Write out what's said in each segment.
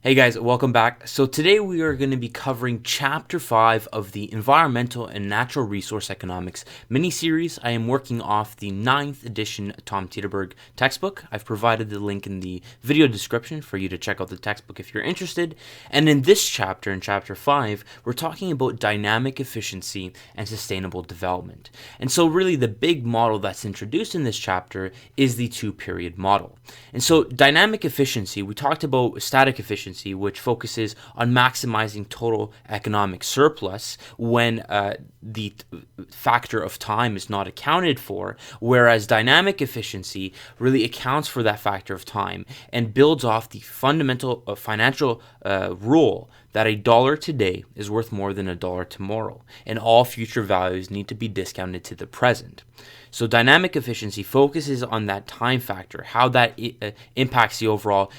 Hey guys, welcome back. So today we are going to be covering Chapter 5 of the Environmental and Natural Resource Economics mini-series. I am working off the 9th edition Tom Tietenberg textbook. I've provided the link in the video description for you to check out the textbook if you're interested. And in this chapter, in Chapter 5, we're talking about dynamic efficiency and sustainable development. And so really the big model that's introduced in this chapter is the two-period model. And so dynamic efficiency, we talked about static efficiency, which focuses on maximizing total economic surplus when the factor of time is not accounted for, whereas dynamic efficiency really accounts for that factor of time and builds off the fundamental financial rule that $1 today is worth more than $1 tomorrow, and all future values need to be discounted to the present. So dynamic efficiency focuses on that time factor, how that impacts the overall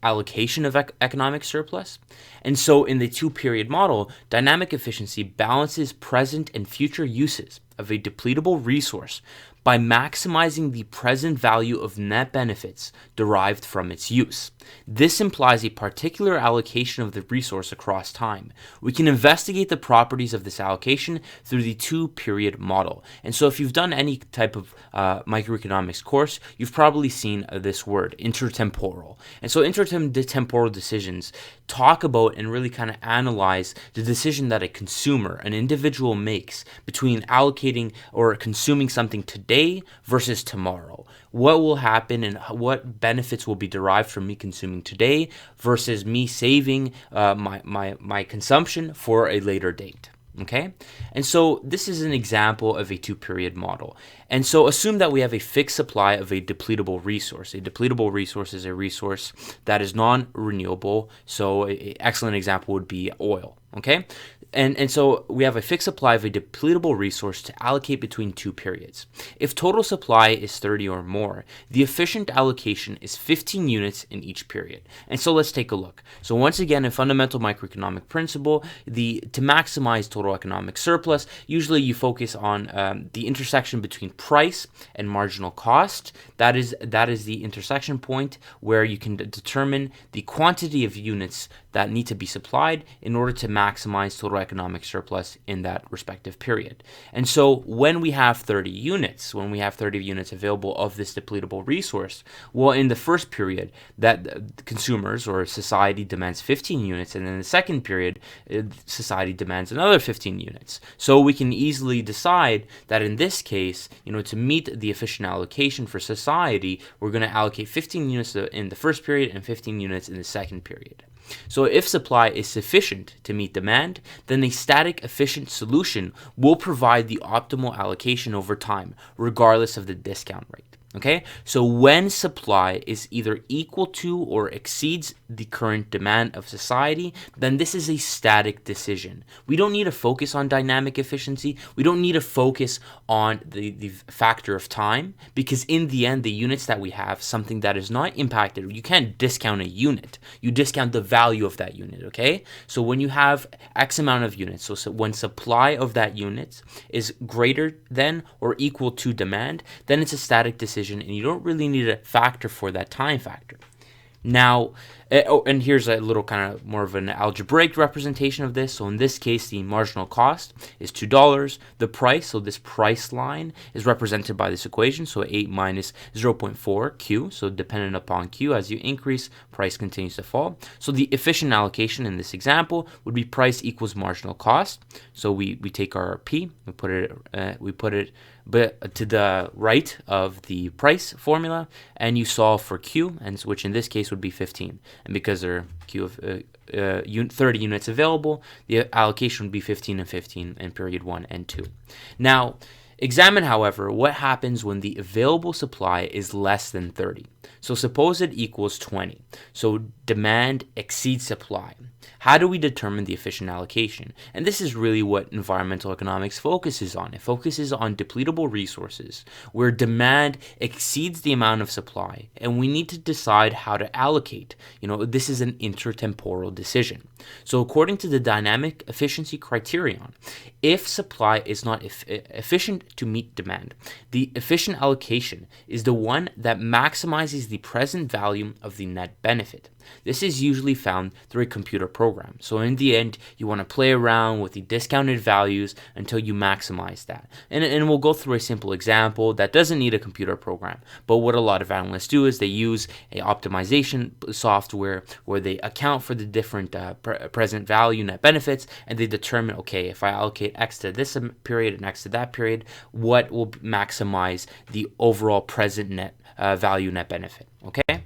allocation of economic surplus. And so in the two-period model, dynamic efficiency balances present and future uses of a depletable resource by maximizing the present value of net benefits derived from its use. This implies a particular allocation of the resource across time. We can investigate the properties of this allocation through the two-period model. And so if you've done any type of microeconomics course, you've probably seen this word, intertemporal. And so intertemporal decisions talk about and really kind of analyze the decision that a consumer, an individual makes between allocating or consuming something today versus tomorrow. What will happen and what benefits will be derived from me consuming today versus me saving my consumption for a later date. Okay, and so this is an example of a two-period model. And so assume that we have a fixed supply of a depletable resource. A depletable resource is a resource that is non-renewable. So an excellent example would be oil. Okay, and so we have a fixed supply of a depletable resource to allocate between two periods. If total supply is 30 or more, the efficient allocation is 15 units in each period. And so let's take a look. So once again, a fundamental microeconomic principle, to maximize total economic surplus, usually you focus on the intersection between price and marginal cost. That is the intersection point where you can determine the quantity of units that need to be supplied in order to maximize total economic surplus in that respective period. And so when we have 30 units available of this depletable resource, well, in the first period, that consumers or society demands 15 units, and in the second period, society demands another 15 units. So we can easily decide that in this case, to meet the efficient allocation for society, we're going to allocate 15 units in the first period and 15 units in the second period. So if supply is sufficient to meet demand, then a static efficient solution will provide the optimal allocation over time, regardless of the discount rate. Okay, so when supply is either equal to or exceeds the current demand of society, then this is a static decision. We don't need to focus on dynamic efficiency. We don't need to focus on the factor of time, because in the end, the units that we have, something that is not impacted, you can't discount a unit. You discount the value of that unit, okay? So when you have X amount of units, so when supply of that unit is greater than or equal to demand, then it's a static decision, and you don't really need a factor for that time factor. Now, and here's a little kind of more of an algebraic representation of this. So in this case, the marginal cost is $2. The price, so this price line, is represented by this equation. So 8 minus 0.4 Q. So dependent upon Q, as you increase, price continues to fall. So the efficient allocation in this example would be price equals marginal cost. So we take our P, we put it but to the right of the price formula, and you solve for Q, and which in this case would be 15. And because there are Q of 30 units available, the allocation would be 15 and 15 in period 1 and 2. Now, examine, however, what happens when the available supply is less than 30. So suppose it equals 20. So demand exceeds supply. How do we determine the efficient allocation? And this is really what environmental economics focuses on. It focuses on depletable resources where demand exceeds the amount of supply, and we need to decide how to allocate. This is an intertemporal decision. So according to the dynamic efficiency criterion, if supply is not efficient to meet demand, the efficient allocation is the one that maximizes is the present value of the net benefit. This is usually found through a computer program. So in the end, you want to play around with the discounted values until you maximize that. And we'll go through a simple example that doesn't need a computer program. But what a lot of analysts do is they use a optimization software where they account for the different present value net benefits, and they determine, okay, if I allocate X to this period and X to that period, what will maximize the overall present net value net benefit, okay?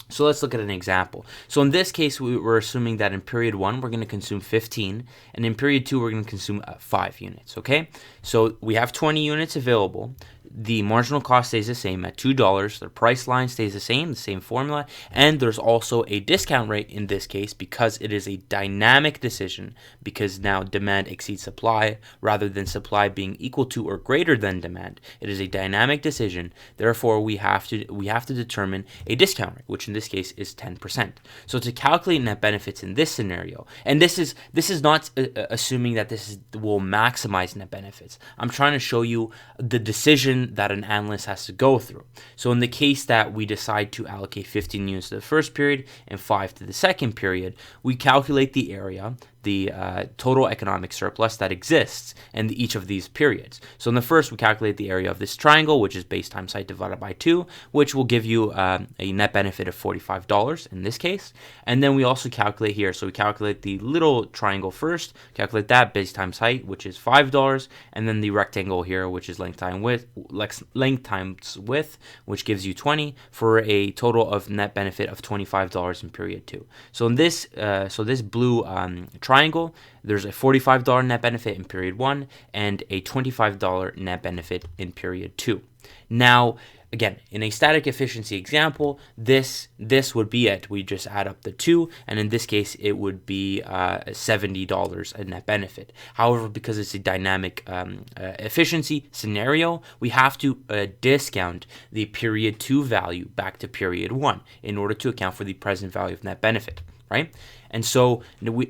So let's look at an example. So in this case, we're assuming that in period 1, we're going to consume 15, and in period 2, we're going to consume 5 units, okay? So we have 20 units available. The marginal cost stays the same at $2. The price line stays the same formula, and there's also a discount rate in this case because it is a dynamic decision, because now demand exceeds supply rather than supply being equal to or greater than demand. It is a dynamic decision. Therefore, we have to determine a discount rate, which in this case is 10%. So to calculate net benefits in this scenario, and this is not assuming that will maximize net benefits. I'm trying to show you the decision that an analyst has to go through. So in the case that we decide to allocate 15 units to the first period and 5 to the second period, we calculate the area, the total economic surplus that exists in each of these periods. So in the first, we calculate the area of this triangle, which is base times height divided by 2, which will give you a net benefit of $45 in this case. And then we also calculate here, so we calculate the little triangle first, calculate that base times height, which is $5, and then the rectangle here, which is length times width, which gives you 20, for a total of net benefit of $25 in period 2. So in this, this blue triangle, there's a $45 net benefit in period 1 and a $25 net benefit in period 2. Now, again, in a static efficiency example, this would be it. We just add up the two, and in this case, it would be $70 a net benefit. However, because it's a dynamic efficiency scenario, we have to discount the period 2 value back to period 1 in order to account for the present value of net benefit, right? And so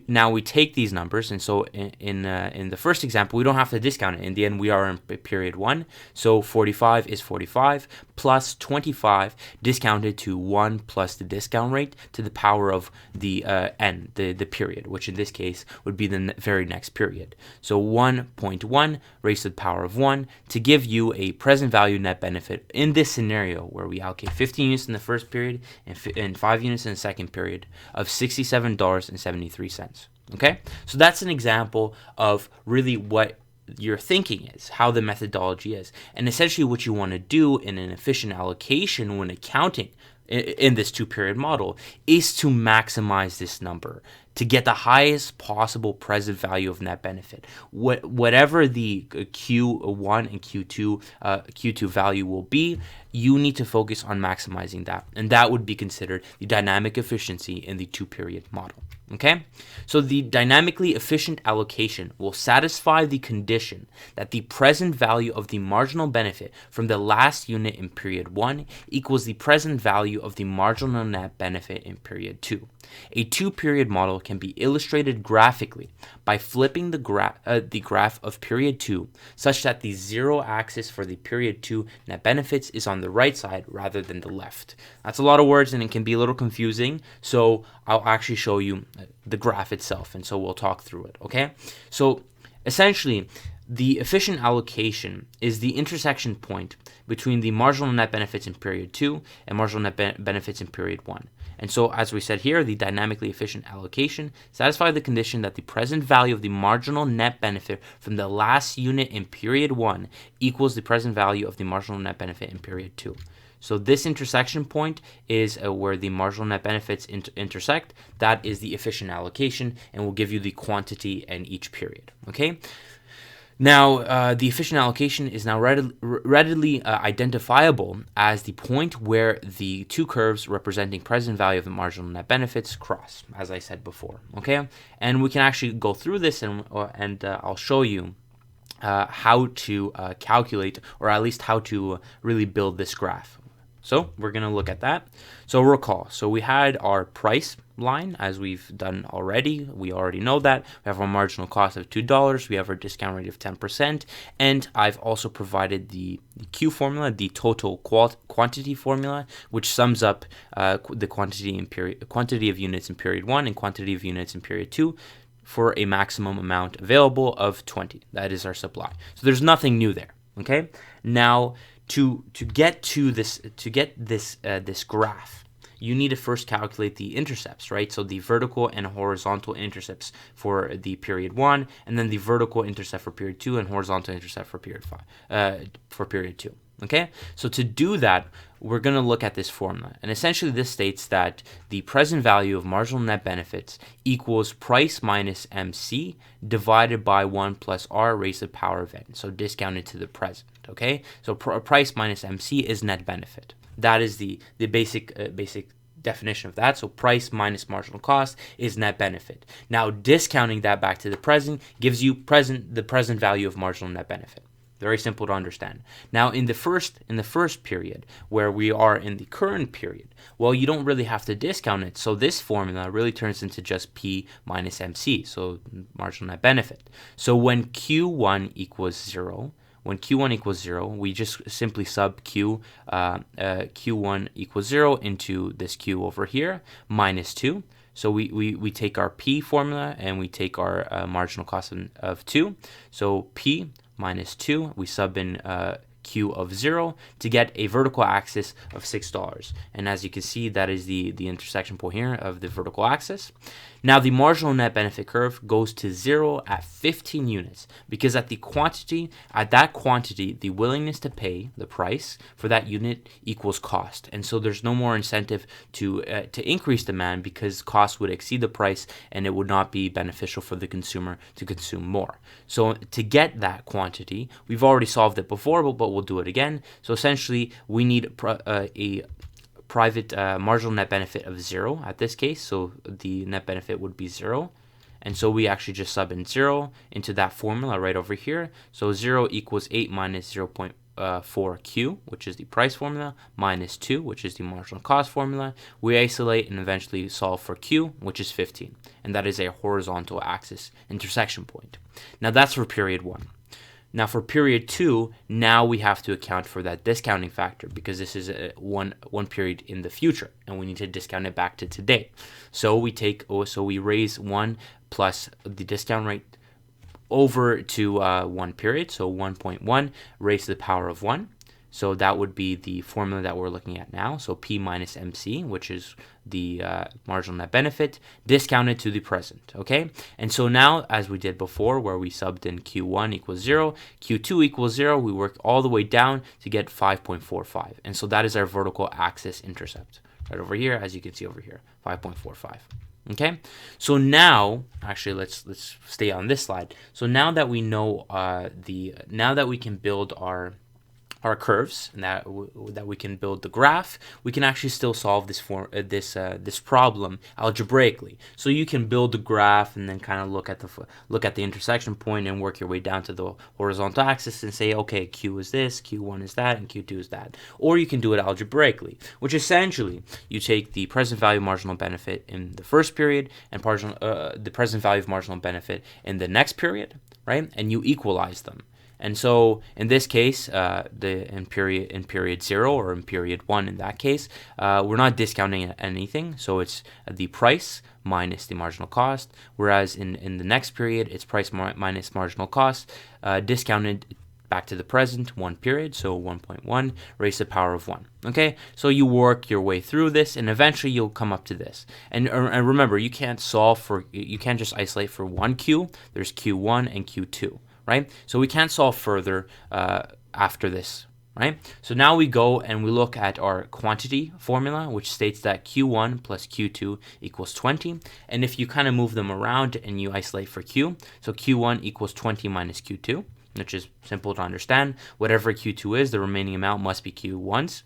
now we take these numbers, and so in the first example, we don't have to discount it. In the end, we are in period 1, so 45 is 45 plus 25 discounted to 1 plus the discount rate to the power of the n, the period, which in this case would be the very next period. So 1.1 raised to the power of 1 to give you a present value net benefit in this scenario where we allocate 15 units in the first period and 5 units in the second period of $67.73. Okay, so that's an example of really what your thinking is, how the methodology is, and essentially what you want to do in an efficient allocation when accounting in this two-period model is to maximize this number to get the highest possible present value of net benefit. Whatever the Q1 and Q2 value will be, you need to focus on maximizing that, and that would be considered the dynamic efficiency in the two-period model. Okay, so the dynamically efficient allocation will satisfy the condition that the present value of the marginal benefit from the last unit in period 1 equals the present value of the marginal net benefit in period 2. A two-period model can be illustrated graphically by flipping the graph of period 2 such that the zero axis for the period 2 net benefits is on the right side rather than the left. That's a lot of words and it can be a little confusing, so I'll actually show you the graph itself, and so we'll talk through it, okay? So essentially, the efficient allocation is the intersection point between the marginal net benefits in period 2 and marginal net benefits in period 1. And so, as we said here, the dynamically efficient allocation satisfies the condition that the present value of the marginal net benefit from the last unit in period 1 equals the present value of the marginal net benefit in period 2. So this intersection point is where the marginal net benefits intersect. That is the efficient allocation, and will give you the quantity in each period. Okay. Now, the efficient allocation is now readily identifiable as the point where the two curves representing present value of the marginal net benefits cross, as I said before. Okay, and we can actually go through this, and I'll show you how to calculate, or at least how to really build this graph. So we're going to look at that. So recall, so we had our price line as we've done already. We already know that. We have our marginal cost of $2. We have our discount rate of 10%. And I've also provided the Q formula, the total quantity formula, which sums up the quantity of units in period 1 and quantity of units in period 2 for a maximum amount available of 20. That is our supply. So there's nothing new there. Okay. Now, to get this graph, you need to first calculate the intercepts, right? So the vertical and horizontal intercepts for the period 1, and then the vertical intercept for period 2, and horizontal intercept for period 2. Okay, so to do that, we're going to look at this formula, and essentially this states that the present value of marginal net benefits equals price minus MC divided by 1 plus R raised to the power of N, so discounted to the present. Okay, so price minus MC is net benefit. That is the basic definition of that. So price minus marginal cost is net benefit. Now discounting that back to the present gives you the present value of marginal net benefit. Very simple to understand. Now in the first period, where we are in the current period, well, you don't really have to discount it. So this formula really turns into just P minus MC, so marginal net benefit. So when Q1 equals 0, we just simply sub Q1 equals 0 into this Q over here, minus 2. So we take our P formula and we take our marginal cost of 2. So P minus 2, we sub in Q of 0 to get a vertical axis of $6. And as you can see, that is the intersection point here of the vertical axis. Now the marginal net benefit curve goes to 0 at 15 units because at that quantity, the willingness to pay, the price for that unit equals cost. And so there's no more incentive to increase demand because cost would exceed the price and it would not be beneficial for the consumer to consume more. So to get that quantity, we've already solved it before, but we'll do it again. So essentially we need a private marginal net benefit of 0 at this case, so the net benefit would be 0, and so we actually just sub in 0 into that formula right over here. So 0 equals 8 minus 0.4 Q, which is the price formula, minus 2, which is the marginal cost formula. We isolate and eventually solve for Q, which is 15, and that is a horizontal axis intersection point. Now that's for period 1. Now for period 2, now we have to account for that discounting factor because this is one period in the future and we need to discount it back to today. So we raise 1 plus the discount rate over to 1 period, so 1.1 raised to the power of 1. So that would be the formula that we're looking at now. So P minus MC, which is the marginal net benefit, discounted to the present, okay? And so now, as we did before, where we subbed in Q1 equals 0, Q2 equals 0, we work all the way down to get 5.45. And so that is our vertical axis intercept right over here, as you can see over here, 5.45. Okay, so now actually let's stay on this slide. So now that we know now that we can build our curves and that we can build the graph, we can actually still solve this problem algebraically. So you can build the graph and then kind of look at the intersection point and work your way down to the horizontal axis and say, okay, Q is this, Q1 is that, and Q2 is that. Or you can do it algebraically, which essentially you take the present value of marginal benefit in the first period and the present value of marginal benefit in the next period, right? And you equalize them. And so in this case, in period 0 or in period 1 in that case, we're not discounting anything. So it's the price minus the marginal cost. Whereas in the next period, it's price minus marginal cost, discounted back to the present, 1 period, so 1.1 raised to the power of 1. Okay, so you work your way through this, and eventually you'll come up to this. And remember, you can't just isolate for one Q. There's Q1 and Q2. Right? So we can't solve further after this, right? So now we go and we look at our quantity formula, which states that Q1 plus Q2 equals 20. And if you kind of move them around and you isolate for Q, so Q1 equals 20 minus Q2, which is simple to understand. Whatever Q2 is, the remaining amount must be Q1's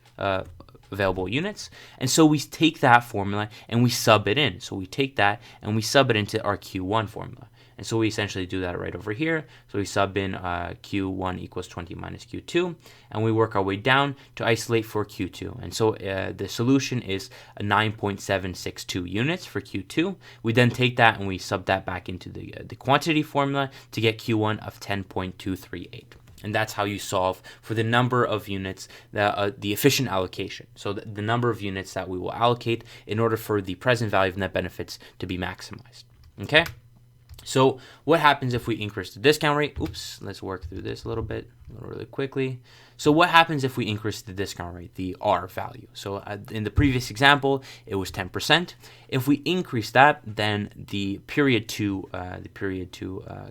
available units. And so we take that formula and we sub it in. So we take that and we sub it into our Q1 formula. And so we essentially do that right over here. So we sub in Q1 equals 20 minus Q2, and we work our way down to isolate for Q2. And so the solution is 9.762 units for Q2. We then take that and we sub that back into the quantity formula to get Q1 of 10.238. And that's how you solve for the number of units, the efficient allocation. So the number of units that we will allocate in order for the present value of net benefits to be maximized. Okay? So what happens if we increase the discount rate? Oops, let's work through this a little bit, really quickly. So what happens if we increase the discount rate, the R value? So in the previous example, it was 10%. If we increase that, then the period two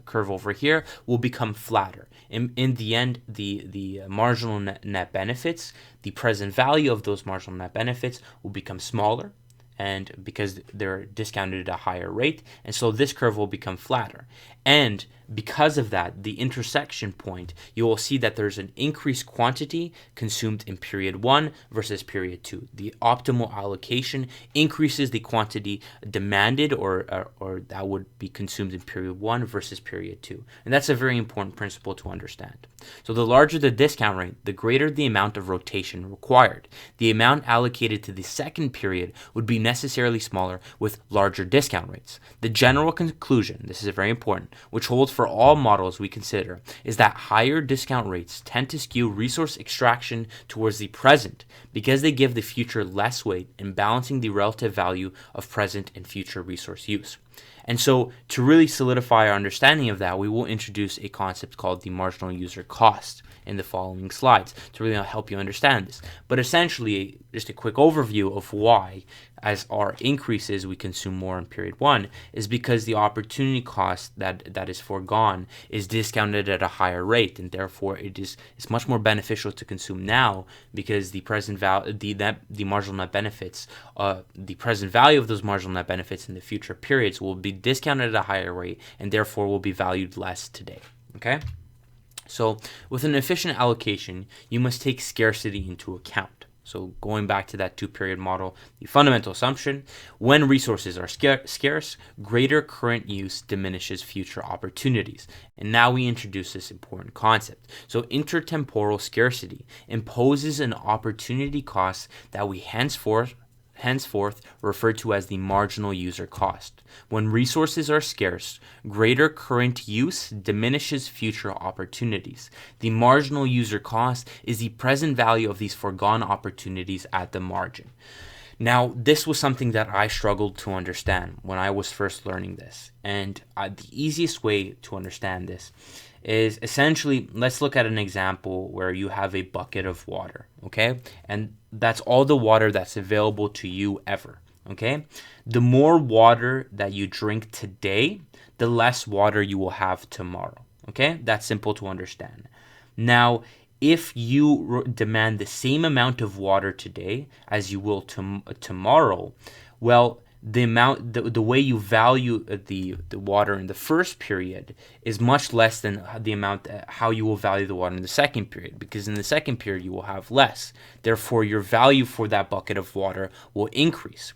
curve over here will become flatter. In the end, the marginal net benefits, the present value of those marginal net benefits will become smaller, and because they're discounted at a higher rate, and so this curve will become flatter. And because of that, the intersection point, you will see that there's an increased quantity consumed in period 1 versus period 2. The optimal allocation increases the quantity demanded or that would be consumed in period 1 versus period 2. And that's a very important principle to understand. So the larger the discount rate, the greater the amount of rotation required. The amount allocated to the second period would be necessarily smaller with larger discount rates. The general conclusion, this is very important, which holds for all models we consider, is that higher discount rates tend to skew resource extraction towards the present because they give the future less weight in balancing the relative value of present and future resource use. And so to really solidify our understanding of that, we will introduce a concept called the marginal user cost in the following slides to really help you understand this. But essentially, just a quick overview of why, as R increases, we consume more in period 1, is because the opportunity cost that is foregone is discounted at a higher rate, and therefore it's much more beneficial to consume now because the present value, the marginal net benefits, the present value of those marginal net benefits in the future periods will be discounted at a higher rate, and therefore will be valued less today. Okay? So with an efficient allocation, you must take scarcity into account. So going back to that two-period model, the fundamental assumption, when resources are scarce, greater current use diminishes future opportunities. And now we introduce this important concept. So intertemporal scarcity imposes an opportunity cost that we henceforth refer to as the marginal user cost. When resources are scarce, greater current use diminishes future opportunities. The marginal user cost is the present value of these foregone opportunities at the margin. Now, this was something that I struggled to understand when I was first learning this. And the easiest way to understand this is essentially, let's look at an example where you have a bucket of water, okay? And that's all the water that's available to you ever, okay? The more water that you drink today, the less water you will have tomorrow, okay? That's simple to understand. Now, if you demand the same amount of water today as you will tomorrow, well, the way you value the water in the first period is much less than the amount how you will value the water in the second period, because in the second period you will have less. Therefore, your value for that bucket of water will increase.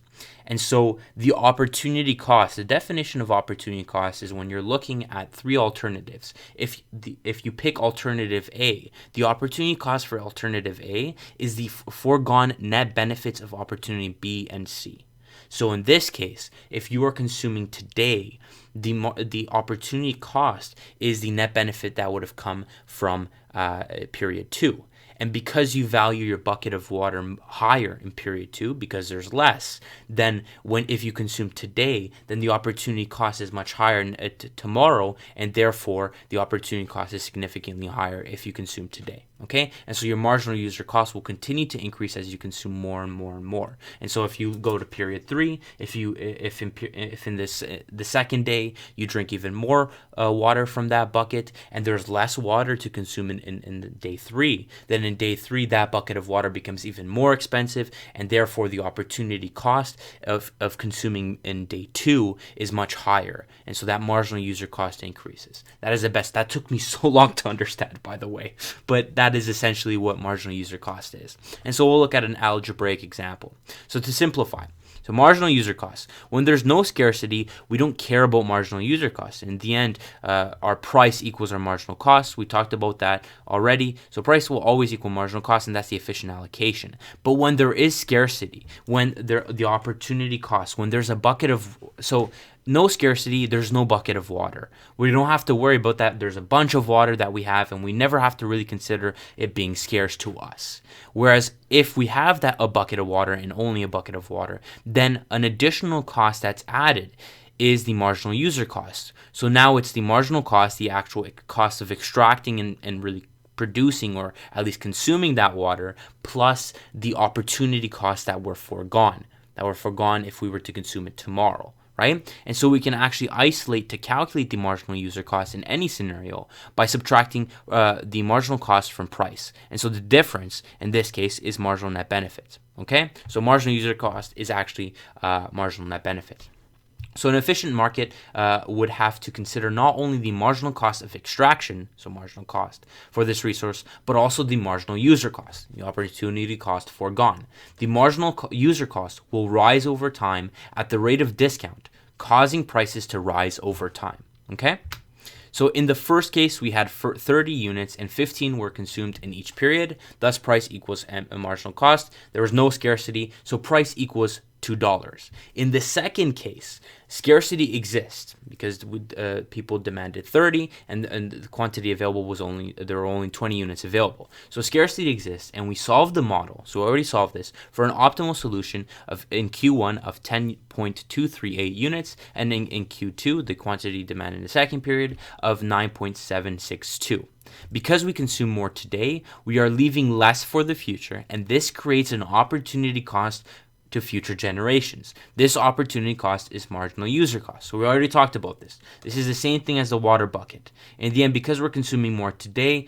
And so the opportunity cost, the definition of opportunity cost is when you're looking at three alternatives. If you pick alternative A, the opportunity cost for alternative A is the foregone net benefits of opportunity B and C. So in this case, if you are consuming today, the opportunity cost is the net benefit that would have come from period 2. And because you value your bucket of water higher in period 2, because there's less, then if you consume today, then the opportunity cost is much higher tomorrow, and therefore the opportunity cost is significantly higher if you consume today. Okay, and so your marginal user cost will continue to increase as you consume more and more and more. And so if you go to period 3, if in this the second day you drink even more water from that bucket, and there's less water to consume in day 3, then in day 3 that bucket of water becomes even more expensive, and therefore the opportunity cost of consuming in day 2 is much higher, and so that marginal user cost increases. That is the best. That took me so long to understand, by the way, but that is essentially what marginal user cost is. And so we'll look at an algebraic example. So to simplify, So marginal user costs. When there's no scarcity, we don't care about marginal user costs. In the end, our price equals our marginal cost. We talked about that already. So price will always equal marginal cost, and that's the efficient allocation. But when there is scarcity, when the opportunity cost, when there's a bucket of no scarcity, there's no bucket of water. We don't have to worry about that. There's a bunch of water that we have, and we never have to really consider it being scarce to us. Whereas if we have a bucket of water and only a bucket of water, then an additional cost that's added is the marginal user cost. So now it's the marginal cost, the actual cost of extracting and really producing or at least consuming that water, plus the opportunity cost that were foregone if we were to consume it tomorrow. Right? And so we can actually isolate to calculate the marginal user cost in any scenario by subtracting the marginal cost from price. And so the difference in this case is marginal net benefit. Okay? So marginal user cost is actually marginal net benefit. So an efficient market would have to consider not only the marginal cost of extraction, so marginal cost for this resource, but also the marginal user cost, the opportunity cost foregone. The marginal user cost will rise over time at the rate of discount, causing prices to rise over time. Okay? So in the first case, we had 30 units and 15 were consumed in each period. Thus, price equals a marginal cost. There was no scarcity, so price equals $2. In the second case, scarcity exists because people demanded 30 and the quantity available was there were only 20 units available. So scarcity exists, and we solved the model. So we already solved this for an optimal solution in Q1 of 10.238 units, and in Q2 the quantity demanded in the second period of 9.762. Because we consume more today, we are leaving less for the future, and this creates an opportunity cost to future generations. This opportunity cost is marginal user cost. So we already talked about this. This is the same thing as the water bucket. In the end, because we're consuming more today,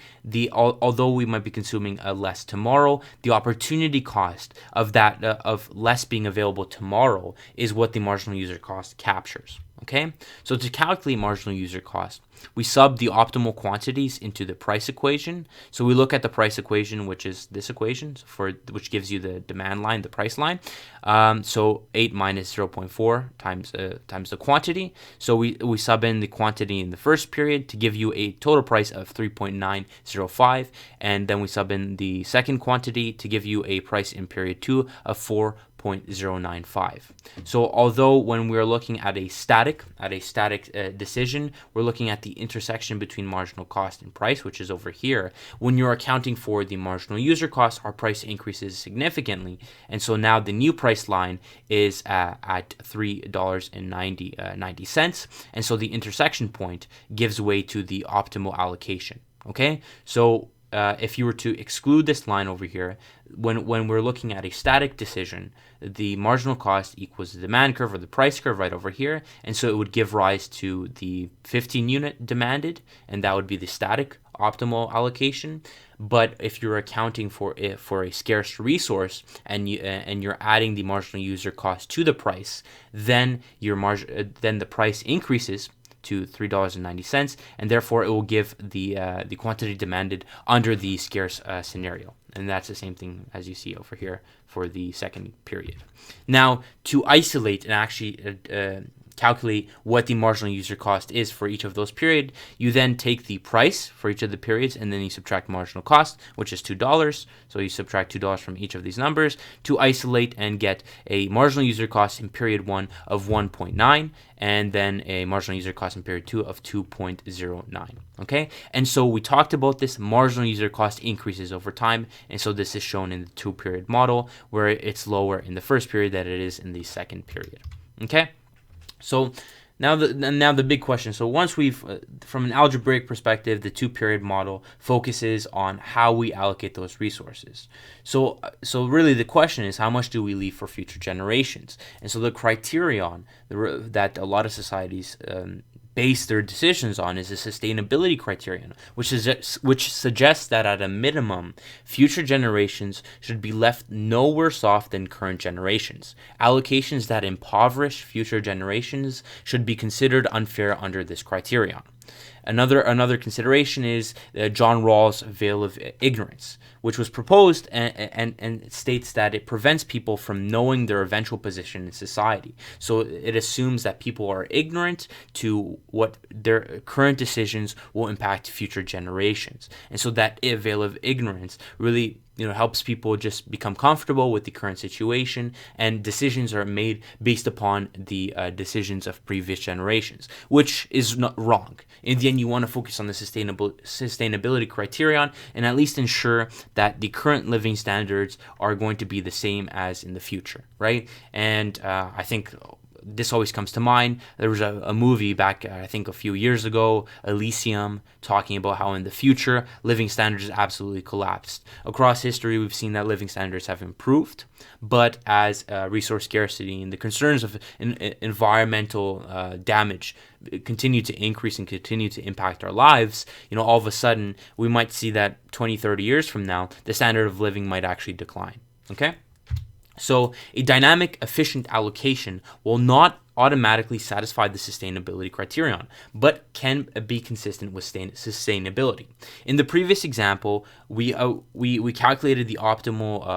although we might be consuming less tomorrow, the opportunity cost of that of less being available tomorrow is what the marginal user cost captures. Okay, so to calculate marginal user cost, we sub the optimal quantities into the price equation. So we look at the price equation, which is this equation, which gives you the demand line, the price line. So 8 minus 0.4 times the quantity. So we sub in the quantity in the first period to give you a total price of 3.905, and then we sub in the second quantity to give you a price in period 2 of 4.095. So although when we're looking at a static decision, we're looking at the intersection between marginal cost and price, which is over here. When you're accounting for the marginal user cost, our price increases significantly, and so now the new price line is at $3.90, and so the intersection point gives way to the optimal allocation. Okay, so if you were to exclude this line over here, when we're looking at a static decision, the marginal cost equals the demand curve or the price curve right over here, and so it would give rise to the 15 unit demanded, and that would be the static optimal allocation. But if you're accounting for a scarce resource and you're adding the marginal user cost to the price, then the price increases to $3.90, and therefore it will give the quantity demanded under the scarce scenario. And that's the same thing as you see over here for the second period. Now, to isolate and actually calculate what the marginal user cost is for each of those periods, you then take the price for each of the periods, and then you subtract marginal cost, which is $2. So you subtract $2 from each of these numbers to isolate and get a marginal user cost in period 1 of 1.9, and then a marginal user cost in period 2 of 2.09. Okay, and so we talked about this marginal user cost increases over time, and so this is shown in the 2-period model, where it's lower in the first period than it is in the second period. Okay. So now the big question. So once we've, from an algebraic perspective, the 2-period model focuses on how we allocate those resources. So really the question is, how much do we leave for future generations? And so the criterion that a lot of societies base their decisions on is a sustainability criterion, which suggests that at a minimum, future generations should be left no worse off than current generations. Allocations that impoverish future generations should be considered unfair under this criterion. Another consideration is John Rawls' veil of ignorance, which was proposed and states that it prevents people from knowing their eventual position in society. So it assumes that people are ignorant to what their current decisions will impact future generations. And so that veil of ignorance really helps people just become comfortable with the current situation, and decisions are made based upon the decisions of previous generations, which is not wrong. In the end, you want to focus on the sustainability criterion and at least ensure that the current living standards are going to be the same as in the future, right? And I think this always comes to mind. There was a movie back, I think a few years ago, Elysium, talking about how in the future, living standards absolutely collapsed. Across history, we've seen that living standards have improved, but as resource scarcity and the concerns of environmental damage continue to increase and continue to impact our lives, all of a sudden, we might see that 20, 30 years from now, the standard of living might actually decline, okay? So a dynamic, efficient allocation will not automatically satisfy the sustainability criterion, but can be consistent with sustainability. In the previous example, we calculated the optimal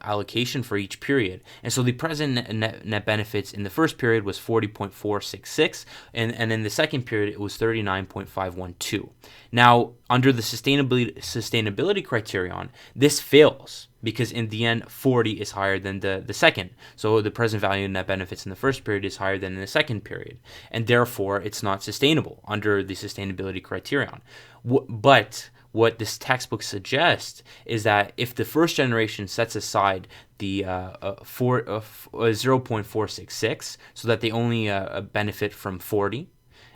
allocation for each period, and so the present net benefits in the first period was 40.466, and in the second period it was 39.512. Now, under the sustainability criterion, this fails, because in the end, 40 is higher than the second. So the present value of net benefits in the first period is higher than in the second period. And therefore, it's not sustainable under the sustainability criterion. But what this textbook suggests is that if the first generation sets aside the 0.466, so that they only benefit from 40,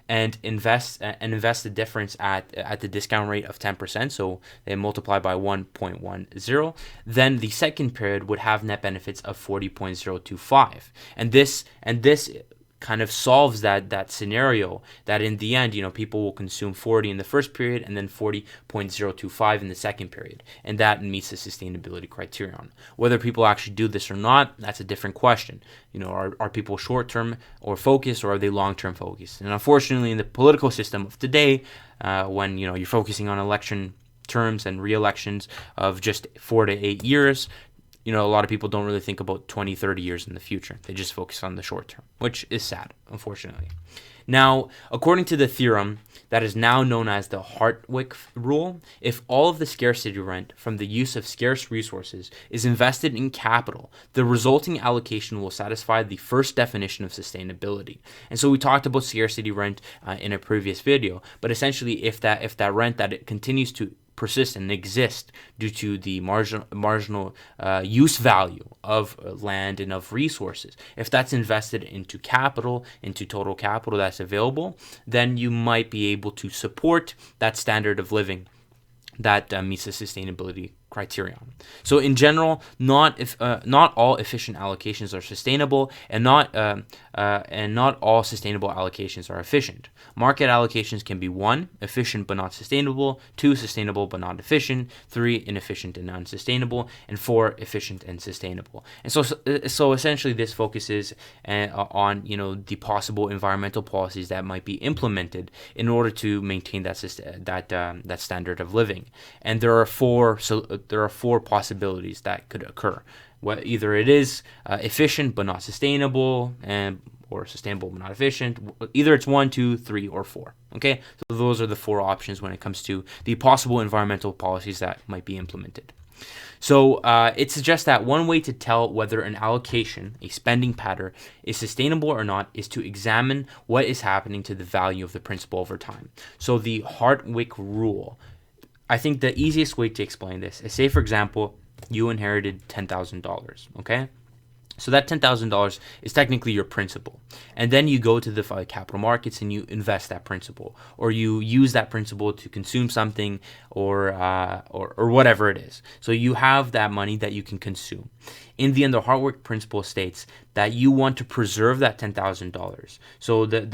and invest the difference at the discount rate of 10%, so they multiply by 1.10, then the second period would have net benefits of 40.025, and this kind of solves that scenario that in the end, people will consume 40 in the first period and then 40.025 in the second period, and that meets the sustainability criterion. Whether people actually do this or not, that's a different question. Are people short-term or focused, or are they long-term focused? And unfortunately, in the political system of today, when you're focusing on election terms and re-elections of just 4 to 8 years, a lot of people don't really think about 20, 30 years in the future. They just focus on the short term, which is sad, unfortunately. Now, according to the theorem that is now known as the Hartwick Rule, if all of the scarcity rent from the use of scarce resources is invested in capital, the resulting allocation will satisfy the first definition of sustainability. And so we talked about scarcity rent in a previous video, but essentially if that rent that it continues to persist and exist due to the marginal use value of land and of resources, if that's invested into capital, into total capital that's available, then you might be able to support that standard of living that meets the sustainability criterion. So in general, not all efficient allocations are sustainable, and not all sustainable allocations are efficient. Market allocations can be 1, efficient but not sustainable; 2, sustainable but not efficient; 3, inefficient and unsustainable; and 4, efficient and sustainable. And so essentially, this focuses on the possible environmental policies that might be implemented in order to maintain that standard of living. And there are four possibilities that could occur. Either it is efficient but not sustainable, or sustainable but not efficient. Either it's 1, 2, 3, or 4. Okay, so those are the 4 options when it comes to the possible environmental policies that might be implemented. So it suggests that one way to tell whether an allocation, a spending pattern, is sustainable or not is to examine what is happening to the value of the principal over time. So the Hartwick Rule, I think the easiest way to explain this is, say for example, you inherited $10,000, okay? So that $10,000 is technically your principal. And then you go to the capital markets and you invest that principal, or you use that principal to consume something, or whatever it is. So you have that money that you can consume. In the end, the Hartwick principle states that you want to preserve that $10,000. So the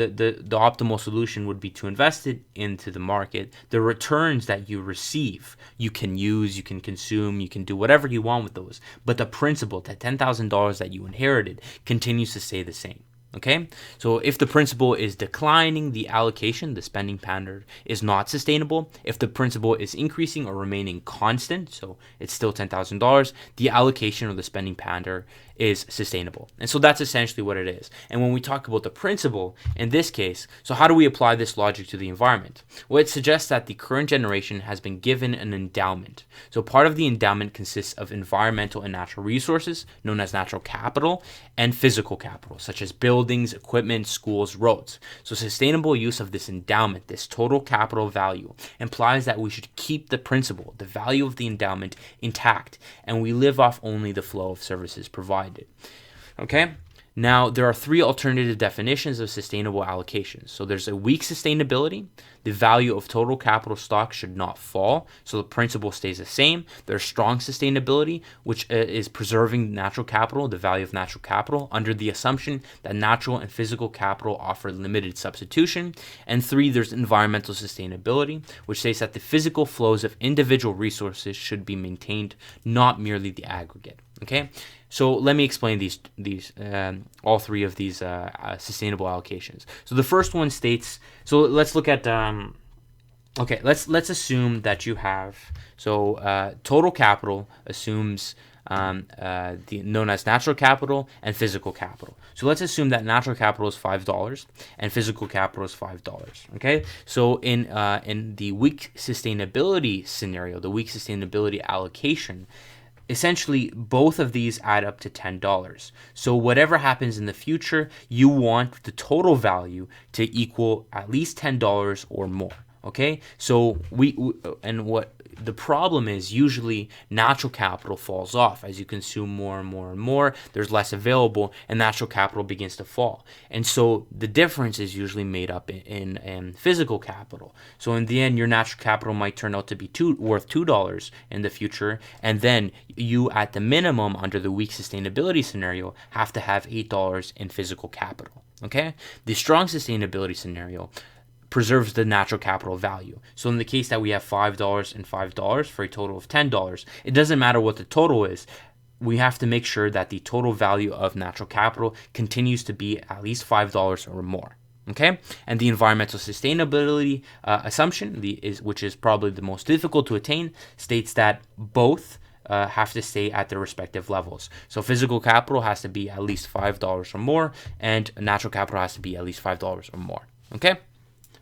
optimal solution would be to invest it into the market. The returns that you receive, you can use, you can consume, you can do whatever you want with those. But the principal, that $10,000 that you inherited, continues to stay the same. Okay, so if the principal is declining, the allocation, the spending pattern, is not sustainable. If the principal is increasing or remaining constant, so it's still $10,000, the allocation or the spending pattern is sustainable. And so that's essentially what it is. And when we talk about the principal, in this case, so how do we apply this logic to the environment? Well, it suggests that the current generation has been given an endowment. So part of the endowment consists of environmental and natural resources, known as natural capital, and physical capital, such as buildings, equipment, schools, roads. So sustainable use of this endowment, this total capital value, implies that we should keep the principal, the value of the endowment, intact, and we live off only the flow of services provided. Okay? Now, there are three alternative definitions of sustainable allocations. So there's a weak sustainability. The value of total capital stock should not fall, so the principal stays the same. There's strong sustainability, which is preserving natural capital, the value of natural capital, under the assumption that natural and physical capital offer limited substitution. And three, there's environmental sustainability, which states that the physical flows of individual resources should be maintained, not merely the aggregate. Okay? So let me explain these all three of these sustainable allocations. So the first one states. So let's look at. Okay, let's assume that you have. So total capital assumes the known as natural capital and physical capital. So let's assume that natural capital is $5 and physical capital is $5. Okay, so in the weak sustainability scenario, the weak sustainability allocation, essentially, both of these add up to $10. So whatever happens in the future, you want the total value to equal at least $10 or more. Okay, so and what the problem is, usually natural capital falls off as you consume more and more and more. There's less available, and natural capital begins to fall. And so the difference is usually made up in physical capital. So in the end, your natural capital might turn out to be worth $2 in the future, and then you, at the minimum, under the weak sustainability scenario, have to have $8 in physical capital. Okay, the strong sustainability scenario preserves the natural capital value. So in the case that we have $5 and $5 for a total of $10, it doesn't matter what the total is. We have to make sure that the total value of natural capital continues to be at least $5 or more. Okay, and the environmental sustainability assumption, which is probably the most difficult to attain, states that both have to stay at their respective levels. So physical capital has to be at least $5 or more, and natural capital has to be at least $5 or more. Okay.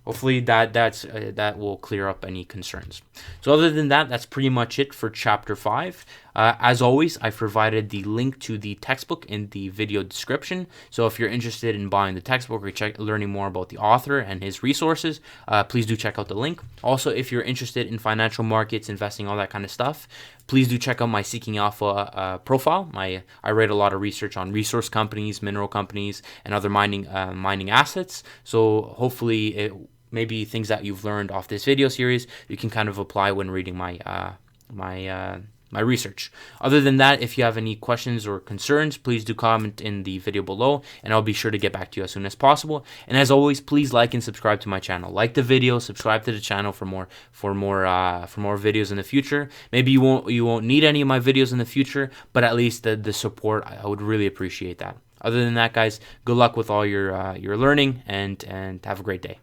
Hopefully that will clear up any concerns. So other than that, that's pretty much it for Chapter 5. As always, I've provided the link to the textbook in the video description. So if you're interested in buying the textbook or learning more about the author and his resources, please do check out the link. Also, if you're interested in financial markets, investing, all that kind of stuff, please do check out my Seeking Alpha profile. I write a lot of research on resource companies, mineral companies, and other mining assets. So hopefully maybe things that you've learned off this video series, you can kind of apply when reading my research. Other than that, if you have any questions or concerns, please do comment in the video below, and I'll be sure to get back to you as soon as possible. And as always, please like and subscribe to my channel. Like the video, subscribe to the channel for more videos in the future. Maybe you won't need any of my videos in the future, but at least the support, I would really appreciate that. Other than that, guys, good luck with all your learning, and have a great day.